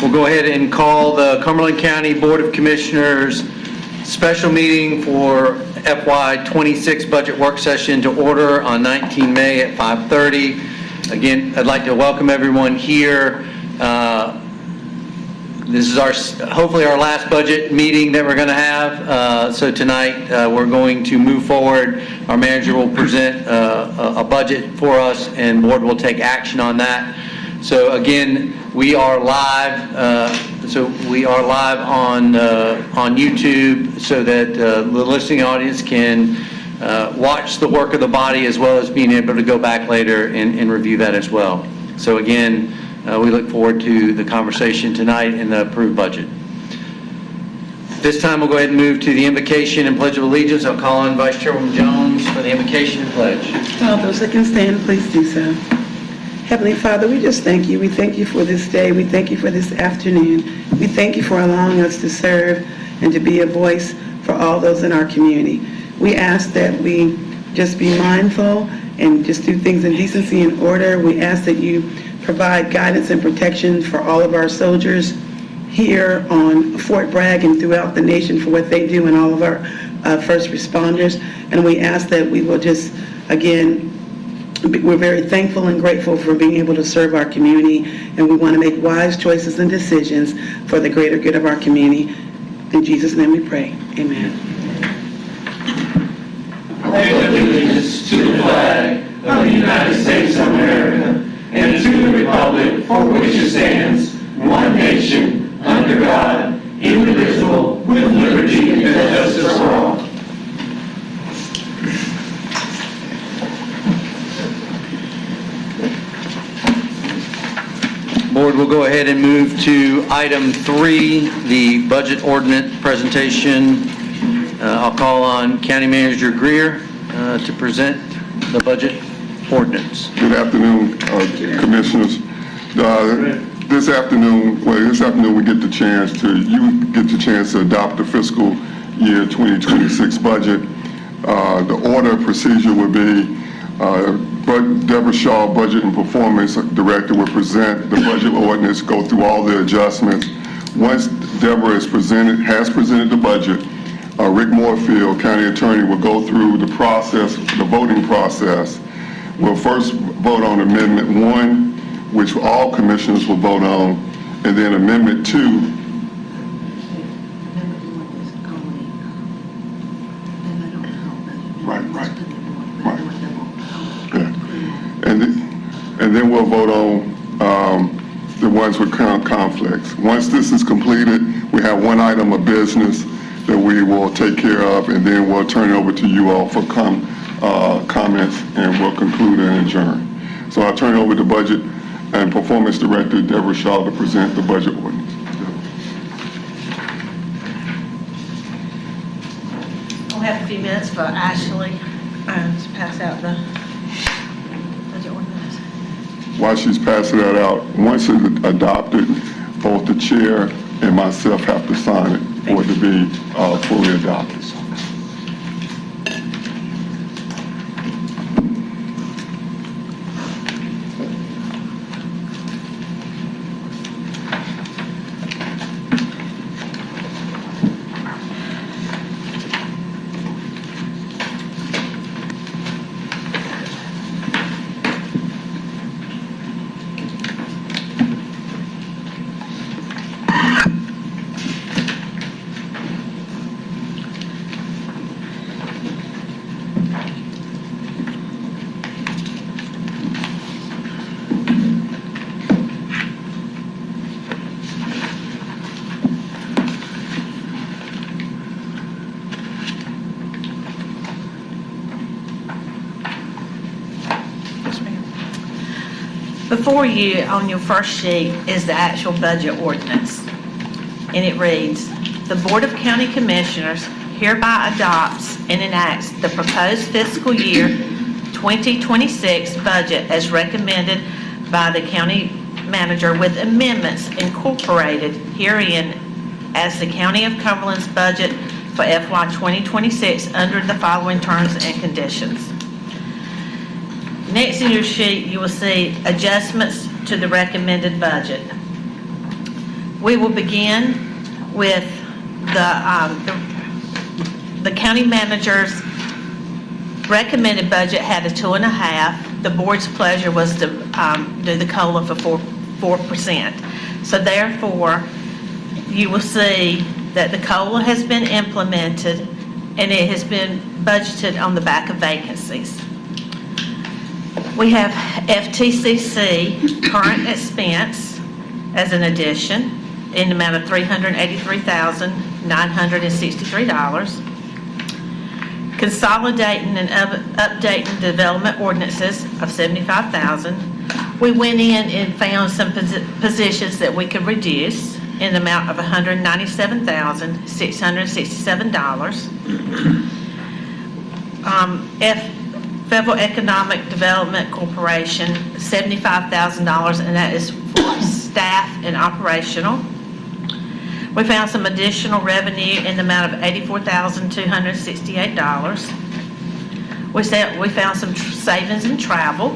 We'll go ahead and call the Cumberland County Board of Commissioners special meeting for FY26 budget work session to order on 19 May at 5:30. Again, I'd like to welcome everyone here. This is hopefully our last budget meeting that we're going to have. So tonight we're going to move forward. Our manager will present a budget for us, and board will take action on that. So again, we are live. On YouTube, so that the listening audience can watch the work of the body, as well as being able to go back later and review that as well. So again, we look forward to the conversation tonight and the approved budget. This time we'll go ahead and move to the invocation and pledge of allegiance. I'll call on Vice Chairwoman Jones for the invocation and pledge. All those that can stand, please do so. Heavenly Father, we just thank you. We thank you for this day. We thank you for this afternoon. We thank you for allowing us to serve and to be a voice for all those in our community. We ask that we just be mindful and just do things in decency and order. We ask that you provide guidance and protection for all of our soldiers here on Fort Bragg and throughout the nation for what they do, and all of our first responders. And we ask that we will just, again, we're very thankful and grateful for being able to serve our community, and we want to make wise choices and decisions for the greater good of our community. In Jesus' name we pray. Amen. Pledge allegiance to the flag of the United States of America and to the republic for which it stands, one nation, under God, indivisible, with liberty and justice for all. Board will go ahead and move to item 3, the budget ordinance presentation. I'll call on County Manager Greer to present the budget ordinance. Good afternoon, Commissioners. This afternoon we get the chance to adopt the fiscal year 2026 budget. The order of procedure would be Deborah Shaw, Budget and Performance Director, will present the budget ordinance, go through all the adjustments. Once Deborah has presented the budget, Rick Moorfield, County Attorney, will go through the process, the voting process. We'll first vote on Amendment 1, which all commissioners will vote on, and then Amendment 2. Right. And then we'll vote on the ones with conflicts. Once this is completed, we have one item of business that we will take care of, and then we'll turn it over to you all for comments, and we'll conclude and adjourn. So I'll turn it over to Budget and Performance Director Deborah Shaw to present the budget ordinance. We'll have a few minutes for Ashley to pass out the budget ordinance. While she's passing that out, once it's adopted, both the chair and myself have to sign it for it to be fully adopted. Before you, on your first sheet, is the actual budget ordinance. And it reads, "The Board of County Commissioners hereby adopts and enacts the proposed fiscal year 2026 budget as recommended by the county manager, with amendments incorporated herein as the County of Cumberland's budget for FY 2026 under the following terms and conditions." Next in your sheet, you will see adjustments to the recommended budget. We will begin with the county manager's recommended budget had a 2.5. The board's pleasure was to do the COLA for 4%. So therefore, you will see that the COLA has been implemented and it has been budgeted on the back of vacancies. We have FTCC current expense as an addition in the amount of $383,963. Consolidating and updating development ordinances of $75,000. We went in and found some positions that we could reduce in the amount of $197,667. Federal Economic Development Corporation, $75,000, and that is for staff and operational. We found some additional revenue in the amount of $84,268. We found some savings in travel.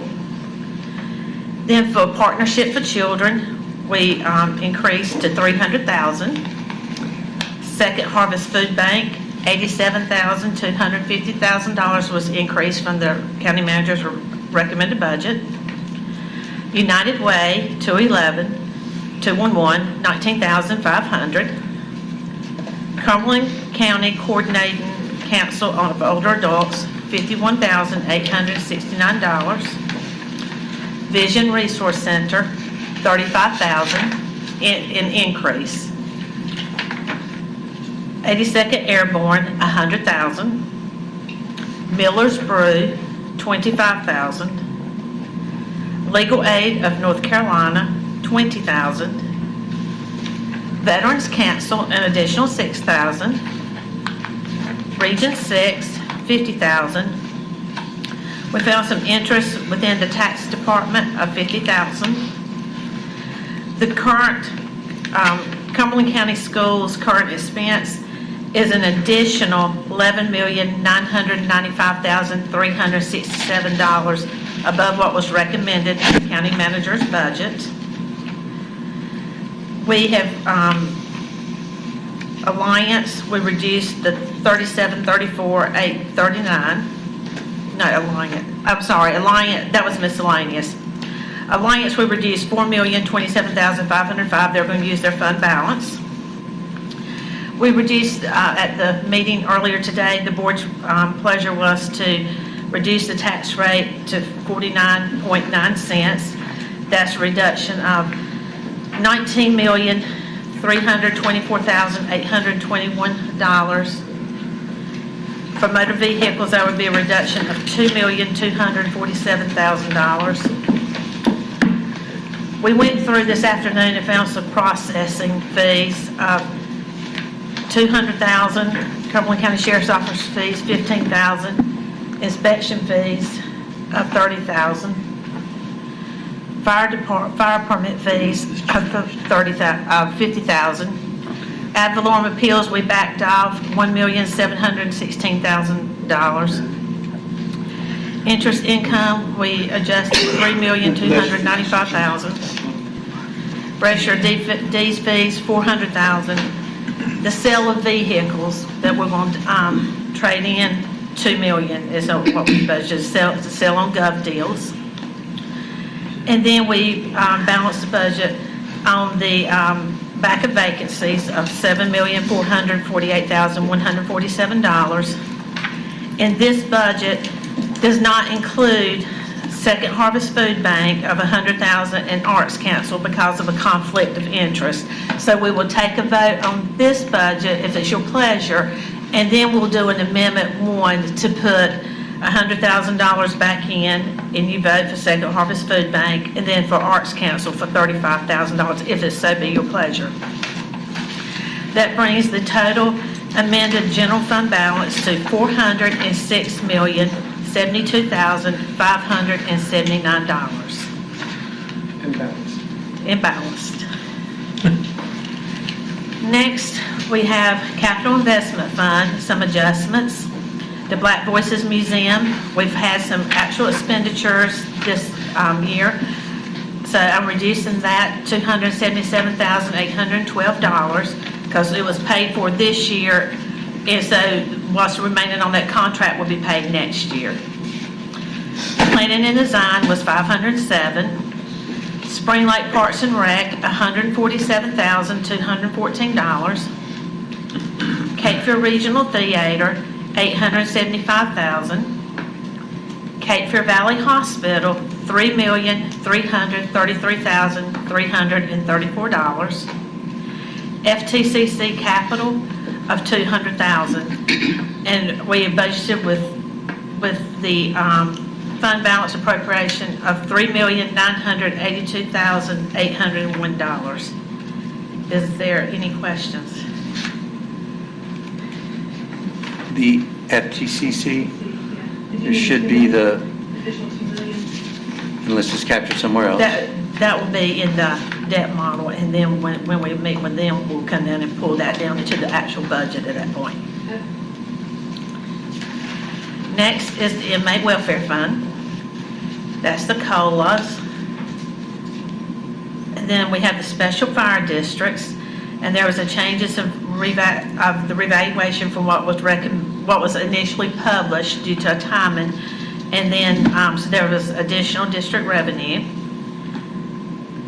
Then for Partnership for Children, we increased to $300,000. Second Harvest Food Bank, $87,250,000 was increased from the county manager's recommended budget. United Way, 211, $19,500. Cumberland County Coordinating Council of Older Adults, $51,869. Vision Resource Center, $35,000 in increase. 82nd Airborne, $100,000. Miller's Brew, $25,000. Legal Aid of North Carolina, $20,000. Veterans Council, an additional $6,000. Region 6, $50,000. We found some interest within the tax department of $50,000. The current Cumberland County Schools current expense is an additional $11,995,367 above what was recommended in the county manager's budget. We have Alliance, we reduced the 3734,839. No, Alliance, I'm sorry, Alliance, that was miscellaneous. Alliance, we reduced $4,027,505. They're going to use their fund balance. We reduced, at the meeting earlier today, the board's pleasure was to reduce the tax rate to 49.9 cents. That's a reduction of $19,324,821. For motor vehicles, that would be a reduction of $2,247,000. We went through this afternoon and found some processing fees of $200,000, Cumberland County Sheriff's Office fees, $15,000, inspection fees of $30,000, fire permit fees of $50,000. Ad valorem appeals, we backed off $1,716,000. Interest income, we adjusted $3,295,000. Register D's fees, $400,000. The sale of vehicles that we're going to trade in, $2 million is what we budgeted to sell on gov deals. And then we balanced the budget on the back of vacancies of $7,448,147. And this budget does not include Second Harvest Food Bank of $100,000 and Arts Council because of a conflict of interest. So we will take a vote on this budget if it's your pleasure, and then we'll do an amendment 1 to put $100,000 back in, and you vote for Second Harvest Food Bank, and then for Arts Council for $35,000 if it so be your pleasure. That brings the total amended general fund balance to $406,072,579. Imbalanced. Next, we have Capital Investment Fund, some adjustments. The Black Voices Museum, we've had some actual expenditures this year. So I'm reducing that $277,812 because it was paid for this year, and so what's remaining on that contract will be paid next year. Planning and design was $507. Spring Lake Parks and Rec, $147,214. Cape Fear Regional Theater, $875,000. Cape Fear Valley Hospital, $3,333,334. FTCC capital of $200,000. And we budgeted with the fund balance appropriation of $3,982,801. Is there any questions? The FTCC, there should be the, unless it's captured somewhere else. That will be in the debt model, and then when we meet with them, we'll come down and pull that down into the actual budget at that point. Next is the Inmate Welfare Fund. That's the COLAs. And then we have the special fire districts, and there was a changes of the revaluation from what was initially published due to timing, and then so there was additional district revenue.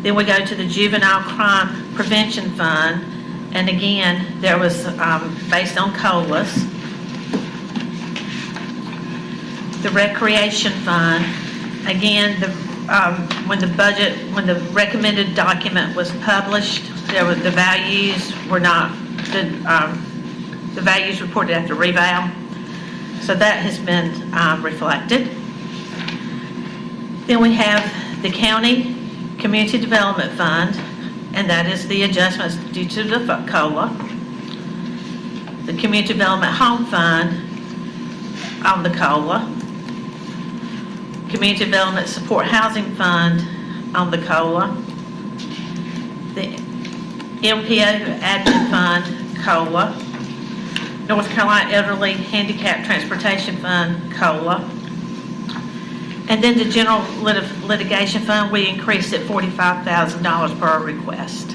Then we go to the Juvenile Crime Prevention Fund, and again, there was based on COLAs. The Recreation Fund, again, when the recommended document was published, the values were not the values reported after reval, so that has been reflected. Then we have the County Community Development Fund, and that is the adjustments due to the COLA. The Community Development Home Fund on the COLA. Community Development Support Housing Fund on the COLA. The MPO Admin Fund, COLA. North Carolina Elderly Handicap Transportation Fund, COLA. And then the General Litigation Fund, we increased it $45,000 per request.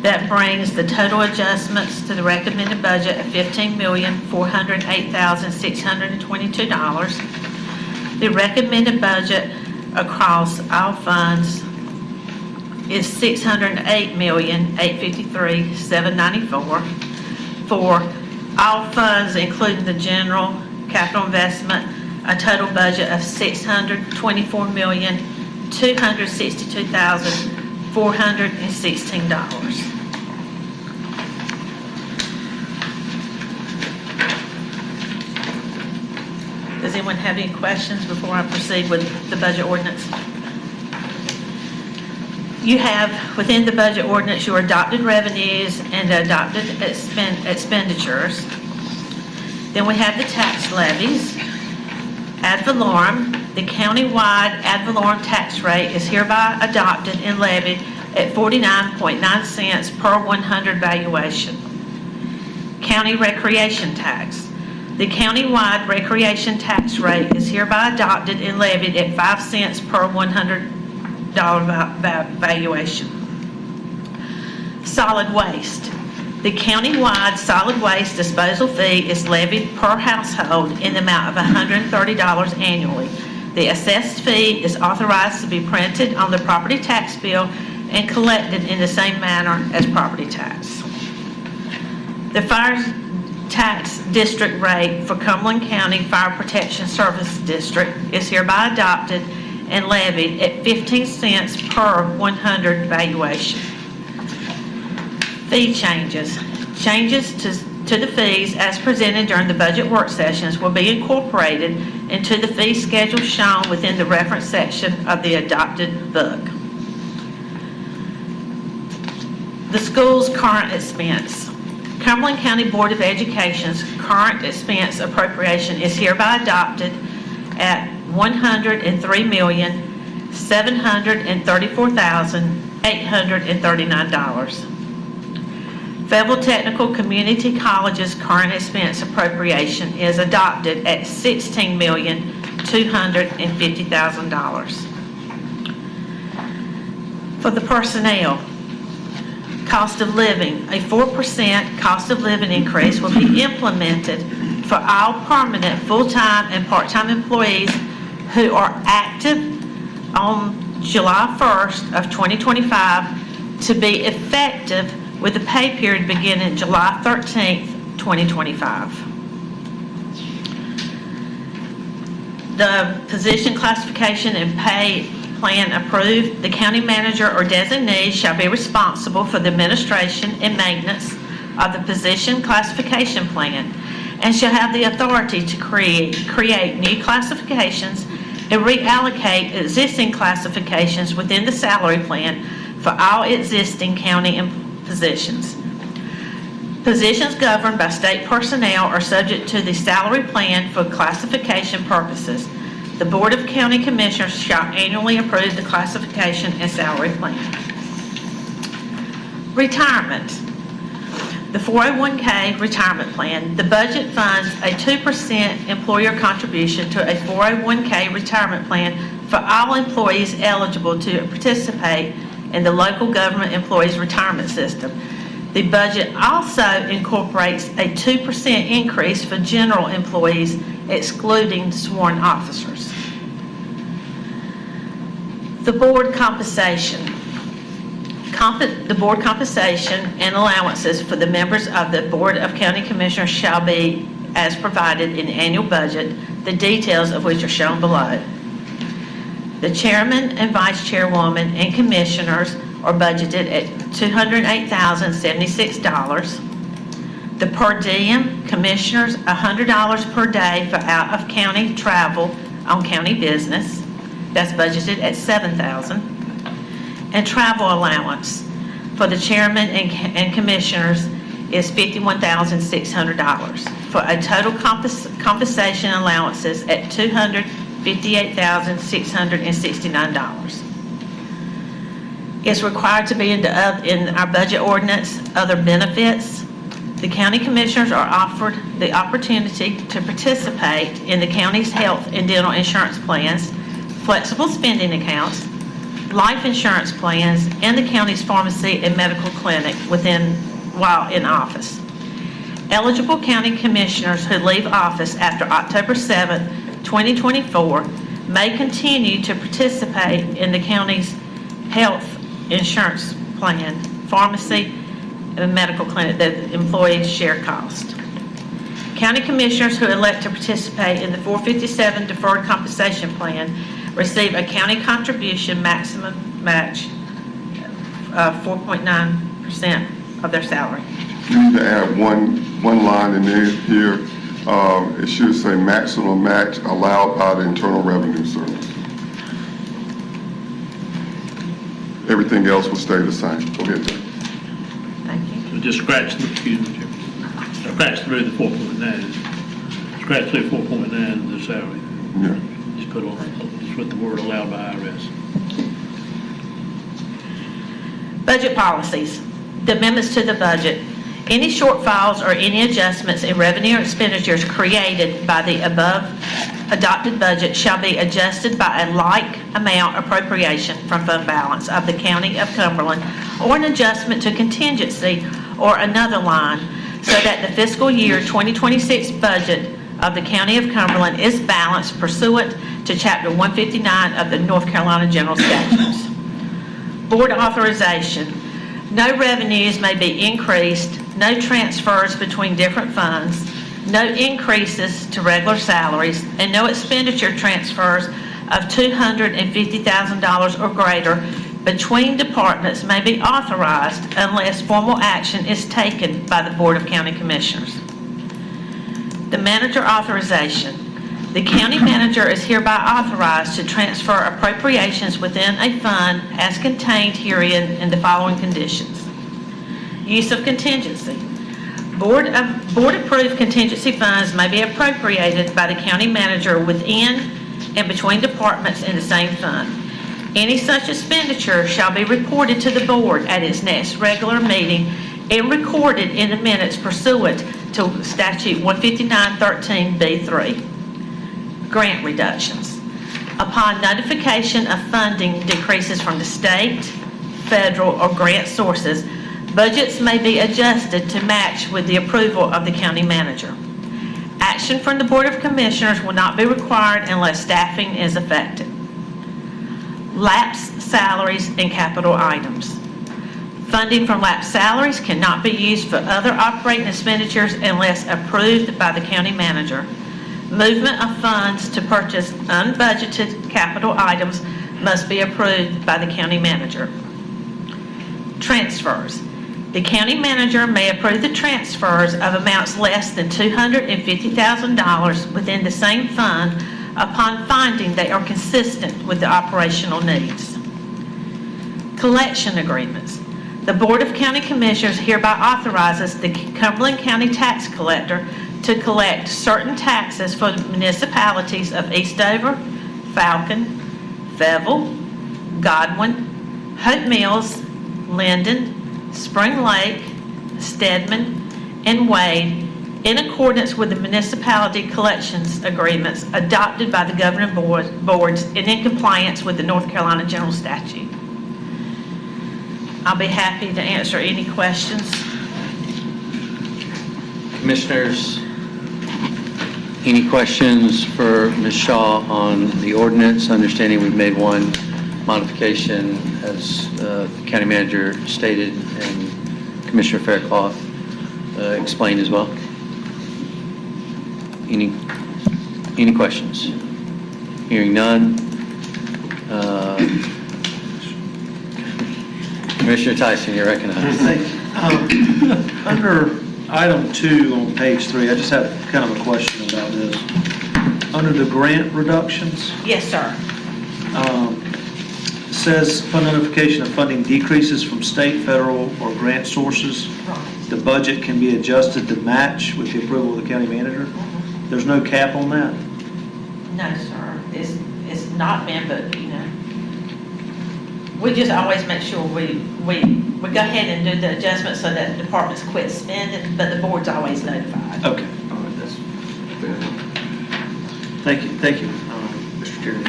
That brings the total adjustments to the recommended budget of $15,408,622. The recommended budget across all funds is $608,853,794 for all funds, including the general capital investment, a total budget of $624,262,416. Does anyone have any questions before I proceed with the budget ordinance? You have, within the budget ordinance, your adopted revenues and adopted expenditures. Then we have the tax levies. Ad valorem, the countywide ad valorem tax rate is hereby adopted and levied at 49.9 cents per 100 valuation. County recreation tax. The countywide recreation tax rate is hereby adopted and levied at 5 cents per $100 valuation. Solid waste. The countywide solid waste disposal fee is levied per household in the amount of $130 annually. The assessed fee is authorized to be printed on the property tax bill and collected in the same manner as property tax. The fire tax district rate for Cumberland County Fire Protection Service District is hereby adopted and levied at 15 cents per 100 valuation. Fee changes. Changes to the fees as presented during the budget work sessions will be incorporated into the fee schedule shown within the reference section of the adopted book. The school's current expense. Cumberland County Board of Education's current expense appropriation is hereby adopted at $103,734,839. Fayetteville Technical Community College's current expense appropriation is adopted at $16,250,000. For the personnel, cost of living, a 4% cost of living increase will be implemented for all permanent, full-time, and part-time employees who are active on July 1st of 2025 to be effective with the pay period beginning July 13th, 2025. The position classification and pay plan approved, the county manager or designee shall be responsible for the administration and maintenance of the position classification plan and shall have the authority to create new classifications and reallocate existing classifications within the salary plan for all existing county positions. Positions governed by state personnel are subject to the salary plan for classification purposes. The Board of County Commissioners shall annually approve the classification and salary plan. Retirement. The 401k retirement plan. The budget funds a 2% employer contribution to a 401k retirement plan for all employees eligible to participate in the local government employees retirement system. The budget also incorporates a 2% increase for general employees, excluding sworn officers. The board compensation. The board compensation and allowances for the members of the Board of County Commissioners shall be as provided in the annual budget, the details of which are shown below. The chairman and vice chairwoman and commissioners are budgeted at $208,076. The per diem commissioners, $100 per day for out-of-county travel on county business. That's budgeted at $7,000. And travel allowance for the chairman and commissioners is $51,600 for a total compensation allowances at $258,669. It's required to be in our budget ordinance, other benefits. The county commissioners are offered the opportunity to participate in the county's health and dental insurance plans, flexible spending accounts, life insurance plans, and the county's pharmacy and medical clinic while in office. Eligible county commissioners who leave office after October 7th, 2024 may continue to participate in the county's health insurance plan, pharmacy, and medical clinic that employees share cost. County commissioners who elect to participate in the 457 deferred compensation plan receive a county contribution maximum match of 4.9% of their salary. You need to add one line in there here. It should say maximum match allowed by the Internal Revenue Service. Everything else will stay the same. Go ahead, Jay. Thank you. So just scratch through the 4.9. Scratch through 4.9, the salary. Yeah. Just put the word allowed by IRS. Budget policies. The amendments to the budget. Any shortfalls or any adjustments in revenue or expenditures created by the above adopted budget shall be adjusted by a like amount appropriation from fund balance of the County of Cumberland or an adjustment to contingency or another line so that the fiscal year 2026 budget of the County of Cumberland is balanced pursuant to Chapter 159 of the North Carolina General Statutes. Board authorization. No revenues may be increased, no transfers between different funds, no increases to regular salaries, and no expenditure transfers of $250,000 or greater between departments may be authorized unless formal action is taken by the Board of County Commissioners. The manager authorization. The county manager is hereby authorized to transfer appropriations within a fund as contained herein in the following conditions. Use of contingency. Board-approved contingency funds may be appropriated by the county manager within and between departments in the same fund. Any such expenditure shall be reported to the board at its next regular meeting and recorded in the minutes pursuant to Statute 159.13(b)(3). Grant reductions. Upon notification of funding decreases from the state, federal, or grant sources, budgets may be adjusted to match with the approval of the county manager. Action from the Board of Commissioners will not be required unless staffing is affected. Lapsed salaries and capital items. Funding from lapsed salaries cannot be used for other operating expenditures unless approved by the county manager. Movement of funds to purchase unbudgeted capital items must be approved by the county manager. Transfers. The county manager may approve the transfers of amounts less than $250,000 within the same fund upon finding they are consistent with the operational needs. Collection agreements. The Board of County Commissioners hereby authorizes the Cumberland County Tax Collector to collect certain taxes for the municipalities of Eastover, Falcon, Fayetteville, Godwin, Hope Mills, Linden, Spring Lake, Stedman, and Wade in accordance with the municipality collections agreements adopted by the governing boards and in compliance with the North Carolina General Statute. I'll be happy to answer any questions. Commissioners, any questions for Ms. Shaw on the ordinance? Understanding we've made one modification as the county manager stated and Commissioner Faircloth explained as well. Any questions? Hearing none. Commissioner Tyson, you're recognized. Thank you. Under item 2 on page 3, I just have kind of a question about this. Under the grant reductions, Yes, sir. it says fund notification of funding decreases from state, federal, or grant sources. The budget can be adjusted to match with the approval of the county manager. There's no cap on that? No, sir. It's not been, but, you know, we just always make sure we go ahead and do the adjustment so that the departments quit spending, but the board's always notified. Okay, all right, that's fair enough. Thank you, Mr. Chairman.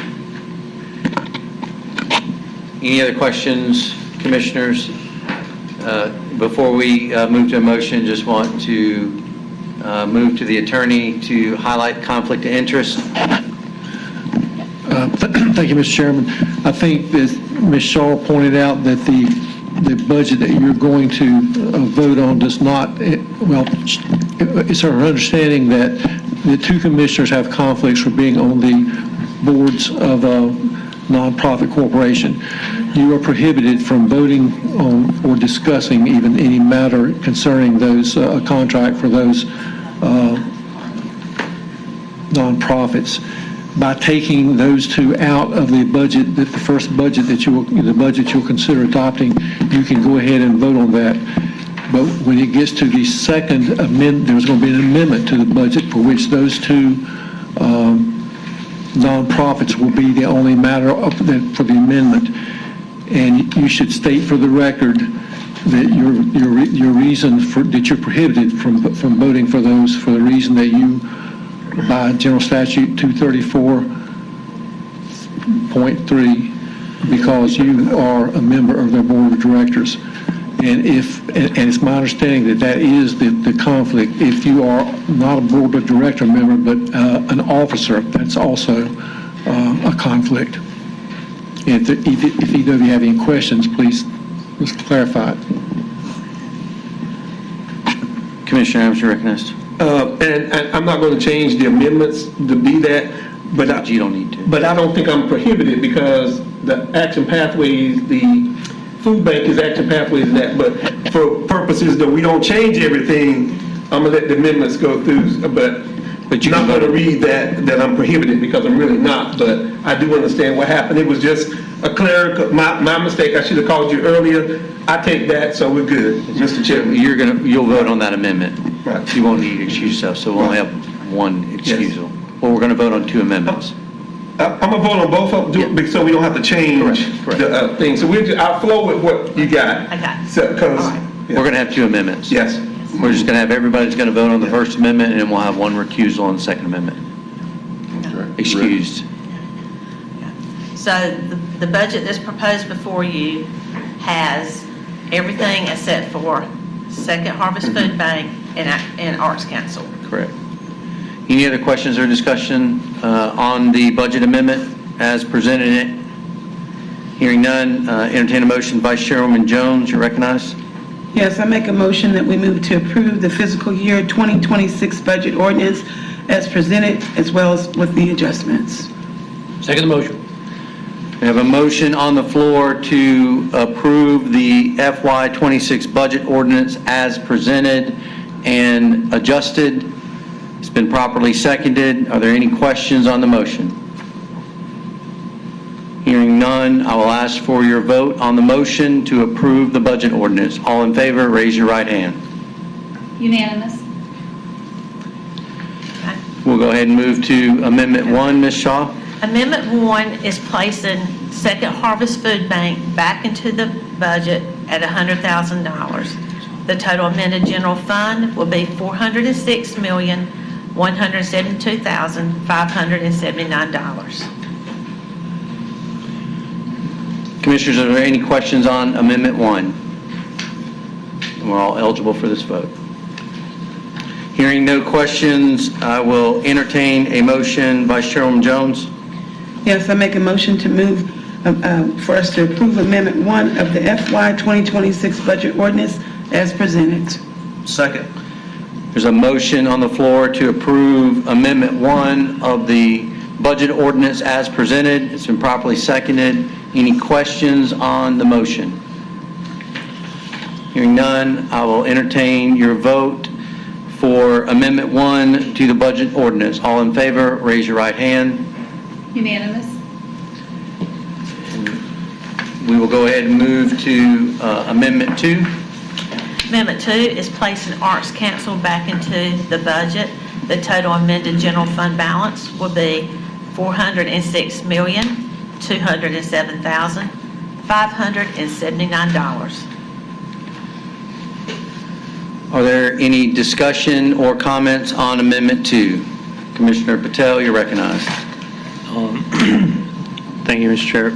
Any other questions, commissioners? Before we move to a motion, just want to move to the attorney to highlight conflict of interest. Thank you, Mr. Chairman. I think that Ms. Shaw pointed out that the budget that you're going to vote on does not, well, it's our understanding that the two commissioners have conflicts for being on the boards of a nonprofit corporation. You are prohibited from voting on or discussing even any matter concerning those, a contract for those nonprofits. By taking those two out of the budget, the first budget that the budget you'll consider adopting, you can go ahead and vote on that. But when it gets to the second amendment, there's going to be an amendment to the budget for which those two nonprofits will be the only matter for the amendment. And you should state for the record that your reason that you're prohibited from voting for those for the reason that you, by General Statute 234.3, because you are a member of their board of directors. And it's my understanding that that is the conflict. If you are not a board of director member, but an officer, that's also a conflict. And if either of you have any questions, please clarify it. Commissioner Adams, you're recognized. And I'm not going to change the amendments to be that, but You don't need to. But I don't think I'm prohibited because the action pathways, the food bank is action pathways and that, but for purposes that we don't change everything, I'm gonna let the amendments go through, but you not can gonna vote. read that I'm prohibited because I'm really not, but I do understand what happened. It was just a clerical, my mistake. I should have called you earlier. I take that, so we're good, Mr. Chairman. You'll vote on that amendment. Right. You won't need to excuse yourself, so we'll only have one excusal. Well, we're going to vote on two amendments. I'm gonna vote on both of them so we don't have to change Correct. the thing. So I'll flow with what you got. Okay. So, because, All right. We're going to have two amendments. yes. We're just going to have, everybody's going to vote on the first amendment, and then we'll have one recusal on the second amendment. Excused. So the budget that's proposed before you has everything except for Second Harvest Food Bank and Arts Council. Correct. Any other questions or discussion on the budget amendment as presented in it? Hearing none, entertain a motion. Vice Chairwoman Jones, you're recognized. Yes, I make a motion that we move to approve the fiscal year 2026 budget ordinance as presented, as well as with the adjustments. Second motion. We have a motion on the floor to approve the FY26 budget ordinance as presented and adjusted. It's been properly seconded. Are there any questions on the motion? Hearing none, I will ask for your vote on the motion to approve the budget ordinance. All in favor, raise your right hand. Unanimous. We'll go ahead and move to Amendment 1, Ms. Shaw. Amendment 1 is placing Second Harvest Food Bank back into the budget at $100,000. The total amended general fund will be $406,172,579. Commissioners, are there any questions on Amendment 1? We're all eligible for this vote. Hearing no questions, I will entertain a motion. Vice Chairwoman Jones? Yes, I make a motion to move, for us to approve Amendment 1 of the FY 2026 budget ordinance as presented. Second. There's a motion on the floor to approve Amendment 1 of the budget ordinance as presented. It's been properly seconded. Any questions on the motion? Hearing none, I will entertain your vote for Amendment 1 to the budget ordinance. All in favor, raise your right hand. Unanimous. We will go ahead and move to Amendment 2. Amendment 2 is placing Arts Council back into the budget. The total amended general fund balance will be $406,207,579. Are there any discussion or comments on Amendment 2? Commissioner Patel, you're recognized. Thank you, Mr. Chair.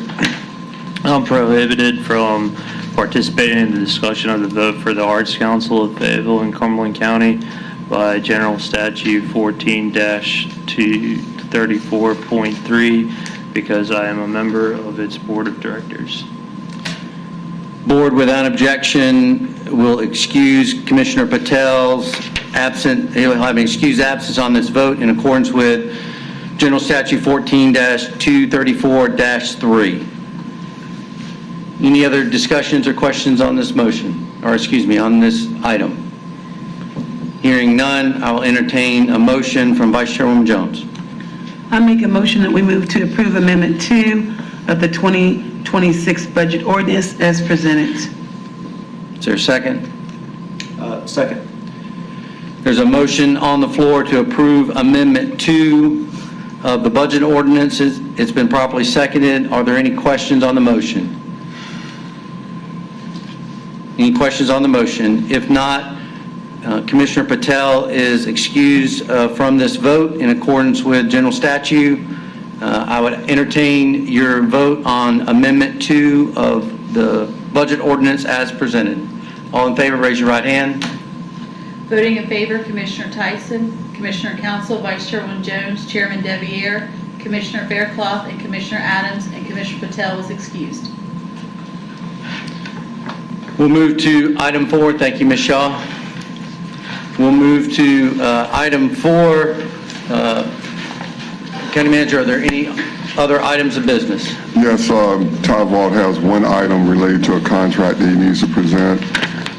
I'm prohibited from participating in the discussion of the vote for the Arts Council of Fayetteville and Cumberland County by General Statute 14-234.3 because I am a member of its Board of Directors. Board, without objection, will excuse Commissioner Patel's he'll have an excused absence on this vote in accordance with General Statute 14-234-3. Any other discussions or questions on this motion, or on this item? Hearing none, I will entertain a motion from Vice Chairwoman Jones. I make a motion that we move to approve Amendment 2 of the 2026 budget ordinance as presented. Is there a second? Second. There's a motion on the floor to approve Amendment 2 of the budget ordinances. It's been properly seconded. Are there any questions on the motion? Any questions on the motion? If not, Commissioner Patel is excused from this vote in accordance with General Statute. I would entertain your vote on Amendment 2 of the budget ordinance as presented. All in favor, raise your right hand. Voting in favor, Commissioner Tyson, Commissioner Council, Vice Chairwoman Jones, Chairman Deviere, Commissioner Faircloth, and Commissioner Adams, and Commissioner Patel was excused. We'll move to item 4. Thank you, Ms. Shaw. We'll move to item 4. County Manager, are there any other items of business? Yes, Ty Vaught has one item related to a contract that he needs to present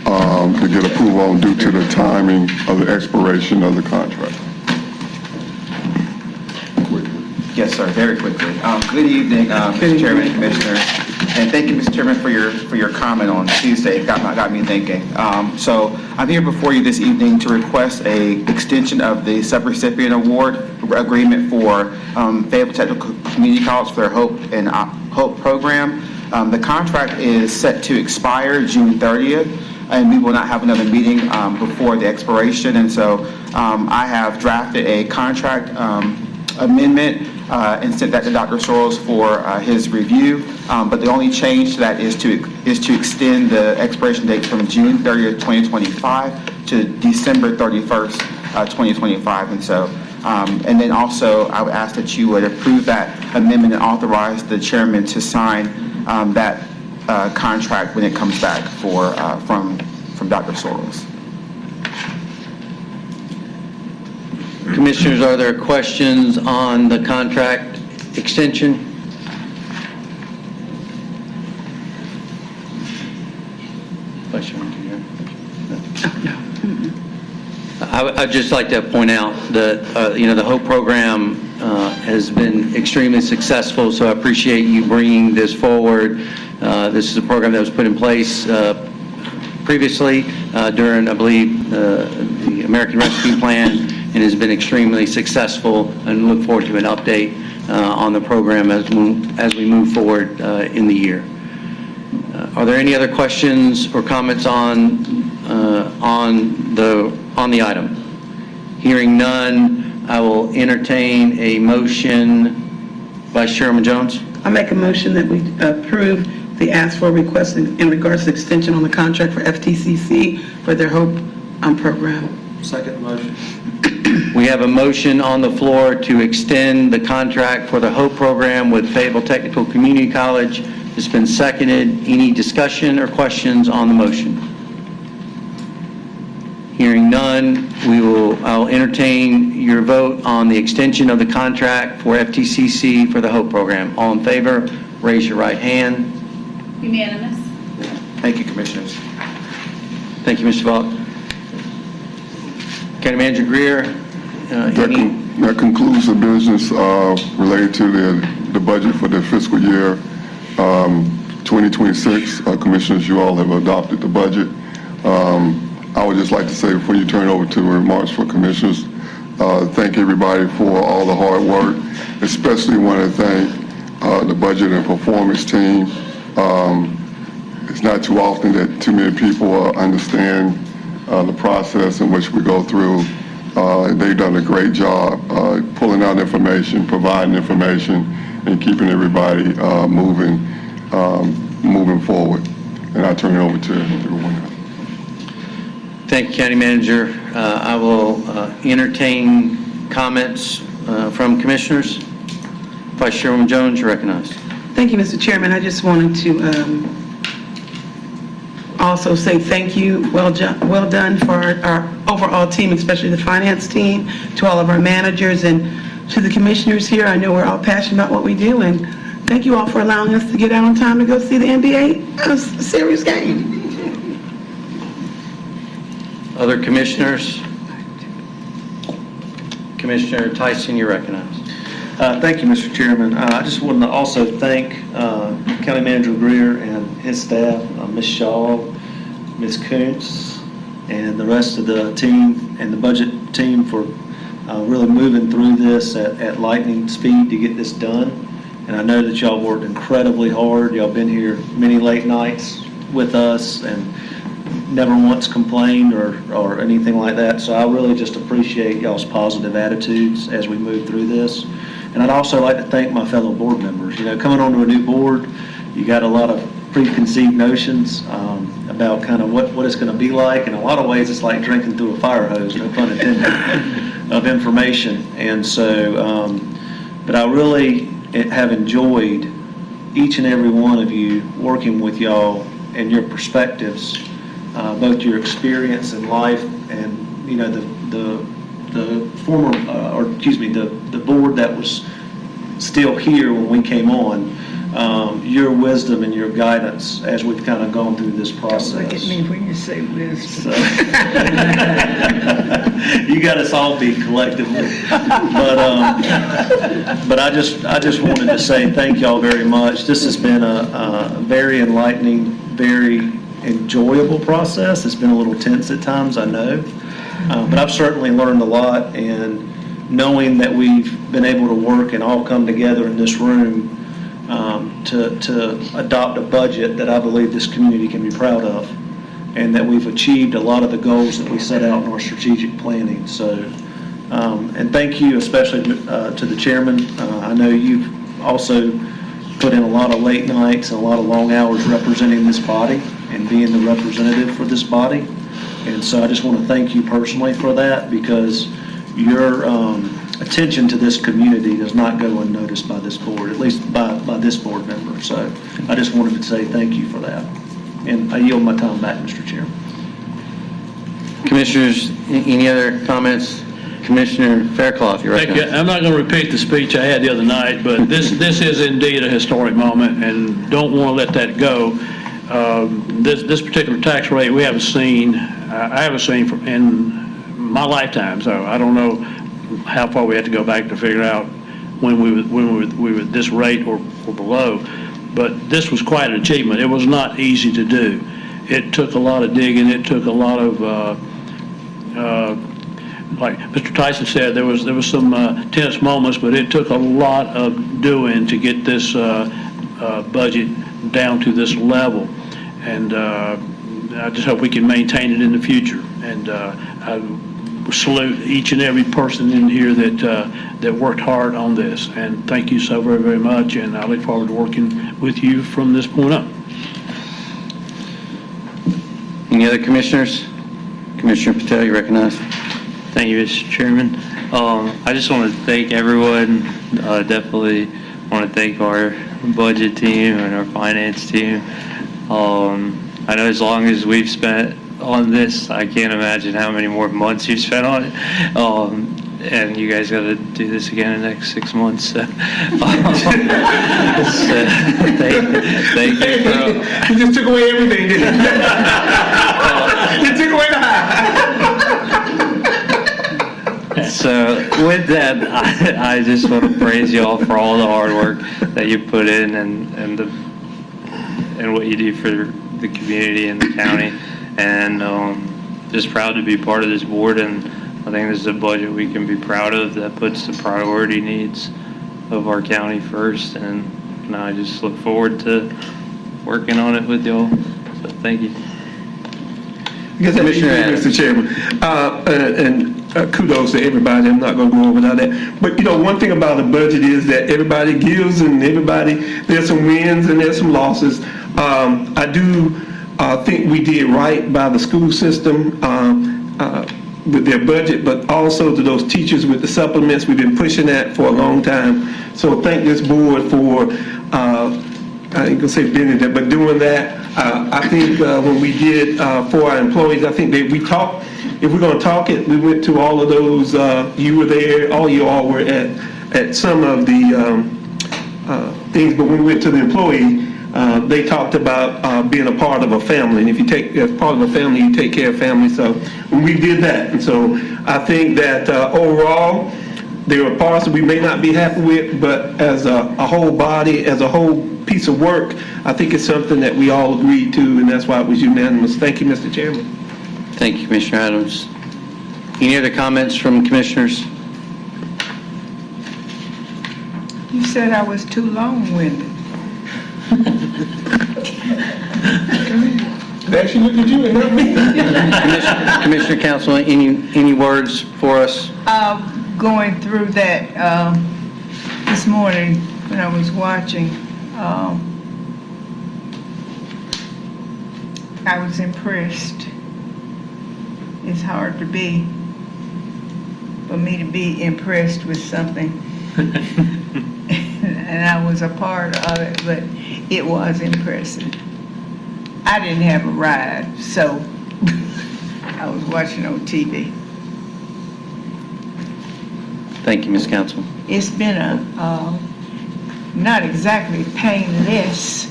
to get approval on due to the timing of the expiration of the contract. Yes, sir, very quickly. Good evening, Mr. Chairman and Commissioners, and thank you, Mr. Chairman, for your comment on Tuesday. It got me thinking. So I'm here before you this evening to request a extension of the subrecipient award agreement for Fayetteville Technical Community College for their HOPE program. The contract is set to expire June 30th, and we will not have another meeting before the expiration. And so I have drafted a contract amendment and sent that to Dr. Sorrells for his review. But the only change to that is to extend the expiration date from June 30th, 2025 to December 31st, 2025. And so, and then also, I would ask that you would approve that amendment and authorize the chairman to sign that contract when it comes back from Dr. Sorrells. Commissioners, are there questions on the contract extension? I'd just like to point out that, the HOPE program has been extremely successful, so I appreciate you bringing this forward. This is a program that was put in place previously during, I believe, the American Rescue Plan, and has been extremely successful, and look forward to an update on the program as we move forward in the year. Are there any other questions or comments on the item? Hearing none, I will entertain a motion. Vice Chairman Jones? I make a motion that we approve the ask for request in regards to extension on the contract for FTCC for their HOPE program. Second motion. We have a motion on the floor to extend the contract for the HOPE program with Fayetteville Technical Community College. It's been seconded. Any discussion or questions on the motion? Hearing none, I'll entertain your vote on the extension of the contract for FTCC for the HOPE program. All in favor, raise your right hand. Unanimous. Thank you, Commissioners. Thank you, Mr. Vaught. County Manager Greer, any? That concludes the business related to the budget for the fiscal year 2026. Commissioners, you all have adopted the budget. I would just like to say, before you turn over to remarks for commissioners, thank everybody for all the hard work. Especially want to thank the budget and performance team. It's not too often that too many people understand the process in which we go through. They've done a great job pulling out information, providing information, and keeping everybody moving forward. And I turn it over to everyone else. Thank you, County Manager. I will entertain comments from commissioners. Vice Chairwoman Jones, you're recognized. Thank you, Mr. Chairman. I just wanted to also say thank you, well done for our overall team, especially the finance team, to all of our managers, and to the commissioners here. I know we're all passionate about what we do, and thank you all for allowing us to get out on time to go see the NBA series game. Other commissioners? Commissioner Tyson, you're recognized. Thank you, Mr. Chairman. I just want to also thank County Manager Greer and his staff, Ms. Shaw, Ms. Kuntz, and the rest of the team and the budget team for really moving through this at lightning speed to get this done. And I know that y'all worked incredibly hard. Y'all been here many late nights with us and never once complained or anything like that. So I really just appreciate y'all's positive attitudes as we move through this. And I'd also like to thank my fellow board members. You know, coming onto a new board, you got a lot of preconceived notions about kind of what it's going to be like. In a lot of ways, it's like drinking through a fire hose, no pun intended, of information. And so, but I really have enjoyed each and every one of you working with y'all and your perspectives, both your experience in life and, you know, the former, the board that was still here when we came on, your wisdom and your guidance as we've kind of gone through this process. Don't look at me when you say wisdom. So, you got us all beat collectively. But I just wanted to say thank y'all very much. This has been a very enlightening, very enjoyable process. It's been a little tense at times, I know. But I've certainly learned a lot, and knowing that we've been able to work and all come together in this room to adopt a budget that I believe this community can be proud of, and that we've achieved a lot of the goals that we set out in our strategic planning. So And thank you especially to the chairman. I know you've also put in a lot of late nights and a lot of long hours representing this body and being the representative for this body. And so I just want to thank you personally for that, because your attention to this community does not go unnoticed by this board, at least by this board member. So I just wanted to say thank you for that. And I yield my time back, Mr. Chairman. Commissioners, any other comments? Commissioner Fairclough, you're Thank you. recognized. I'm not going to repeat the speech I had the other night, but this is indeed a historic moment, and don't want to let that go. This particular tax rate, we haven't seen, I haven't seen in my lifetime, so I don't know how far we had to go back to figure out when we were this rate or below. But this was quite an achievement. It was not easy to do. It took a lot of digging. It took a lot of, like Mr. Tyson said, there was some tense moments, but it took a lot of doing to get this budget down to this level. And I just hope we can maintain it in the future. And I salute each and every person in here that worked hard on this. And thank you so very, very much. And I look forward to working with you from this point up. Any other commissioners? Commissioner Patel, you recognized. Thank you, Mr. Chairman. I just want to thank everyone. Definitely want to thank our budget team and our finance team. I know as long as we've spent on this, I can't imagine how many more months you've spent on it. And you guys got to do this again in the next 6 months. So, thank you. You just took away everything, didn't you? You took away the high. So with that, I just want to praise you all for all the hard work that you put in and what you do for the community and the county. And just proud to be part of this board, and I think this is a budget we can be proud of that puts the priority needs of our county first. And I just look forward to working on it with y'all. So thank you. Commissioner Adams. Mr. Chairman, kudos to everybody. I'm not going to go over all that. But, one thing about the budget is that everybody gives, and there's some wins and there's some losses. I do think we did right by the school system with their budget, but also to those teachers with the supplements. We've been pushing that for a long time. So thank this board for, I ain't gonna say doing that, but doing that. I think when we did for our employees, I think we talked, if we're gonna talk it, we went to all of those, you were there, all you all were at some of the things, but when we went to the employee, they talked about being a part of a family, and if you take, as part of a family, you take care of family, so we did that. And so I think that overall, there are parts that we may not be happy with, but as a whole body, as a whole piece of work, I think it's something that we all agreed to, and that's why it was unanimous. Thank you, Mr. Chairman. Thank you, Commissioner Adams. Any other comments from commissioners? You said I was too long-winded. They actually looked at you and not me. Commissioner Council, any words for us? Going through that this morning when I was watching, I was impressed. It's hard to be, for me to be impressed with something. And I was a part of it, but it was impressive. I didn't have a ride, so I was watching on TV. Thank you, Ms. Council. It's been a not exactly painless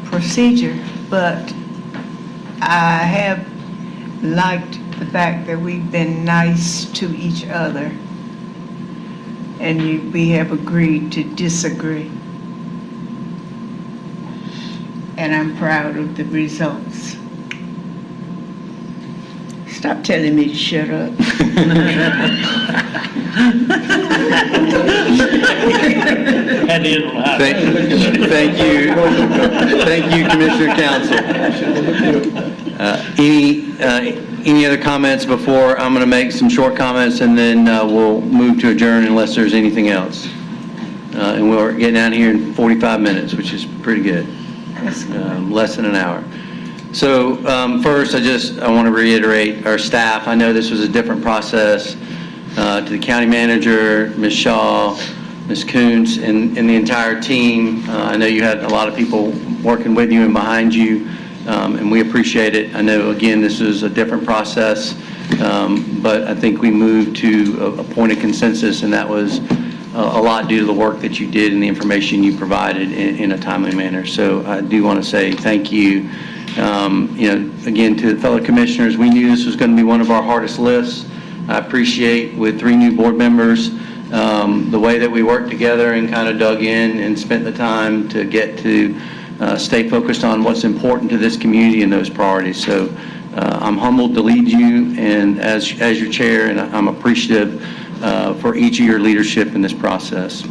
procedure, but I have liked the fact that we've been nice to each other, and we have agreed to disagree. And I'm proud of the results. Stop telling me to shut up. At the end of the high. Thank you. Thank you, Commissioner Council. Any other comments before? I'm going to make some short comments, and then we'll move to adjourn unless there's anything else. And we're getting out of here in 45 minutes, which is pretty good. Less than an hour. So first, I want to reiterate our staff. I know this was a different process. To the county manager, Ms. Shaw, Ms. Kuntz, and the entire team. I know you had a lot of people working with you and behind you, and we appreciate it. I know, again, this is a different process, but I think we moved to a point of consensus, and that was a lot due to the work that you did and the information you provided in a timely manner. So I do want to say thank you. Again, to the fellow commissioners, we knew this was going to be one of our hardest lists. I appreciate, with 3 new board members, the way that we worked together and kind of dug in and spent the time to get to stay focused on what's important to this community and those priorities. So I'm humbled to lead you and as your chair, and I'm appreciative for each of your leadership in this process.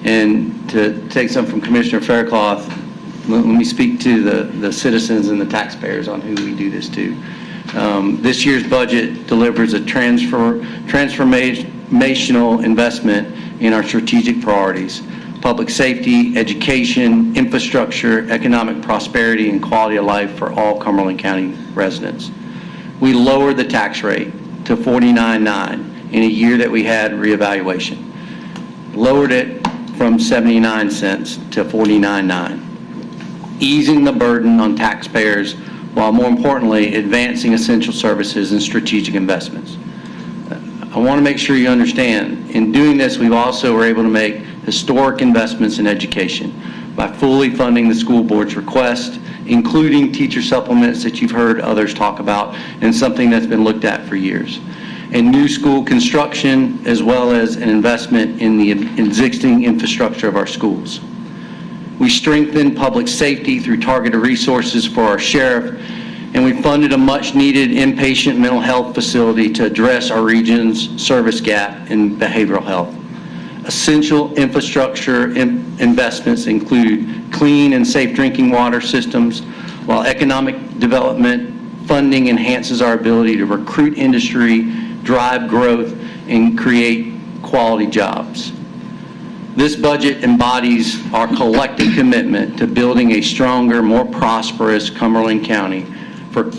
And to take some from Commissioner Faircloth, let me speak to the citizens and the taxpayers on who we do this to. This year's budget delivers a transformational investment in our strategic priorities: public safety, education, infrastructure, economic prosperity, and quality of life for all Cumberland County residents. We lowered the tax rate to 49.9 in a year that we had reevaluation. Lowered it from 79 cents to 49.9, easing the burden on taxpayers while, more importantly, advancing essential services and strategic investments. I want to make sure you understand, in doing this, we've also were able to make historic investments in education by fully funding the school board's request, including teacher supplements that you've heard others talk about, and something that's been looked at for years. And new school construction, as well as an investment in the existing infrastructure of our schools. We strengthened public safety through targeted resources for our sheriff, and we funded a much-needed inpatient mental health facility to address our region's service gap in behavioral health. Essential infrastructure investments include clean and safe drinking water systems, while economic development funding enhances our ability to recruit industry, drive growth, and create quality jobs. This budget embodies our collective commitment to building a stronger, more prosperous Cumberland County for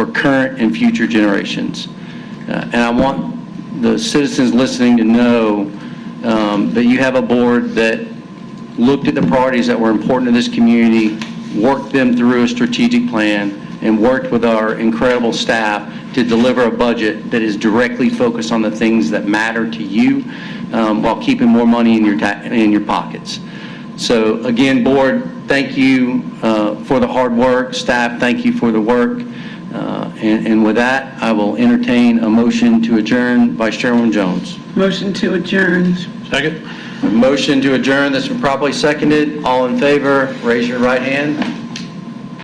current and future generations. And I want the citizens listening to know that you have a board that looked at the priorities that were important to this community, worked them through a strategic plan, and worked with our incredible staff to deliver a budget that is directly focused on the things that matter to you, while keeping more money in your pockets. So again, board, thank you for the hard work. Staff, thank you for the work. And with that, I will entertain a motion to adjourn. Vice Chairwoman Jones. Motion to adjourn. Second? A motion to adjourn that's been properly seconded. All in favor, raise your right hand.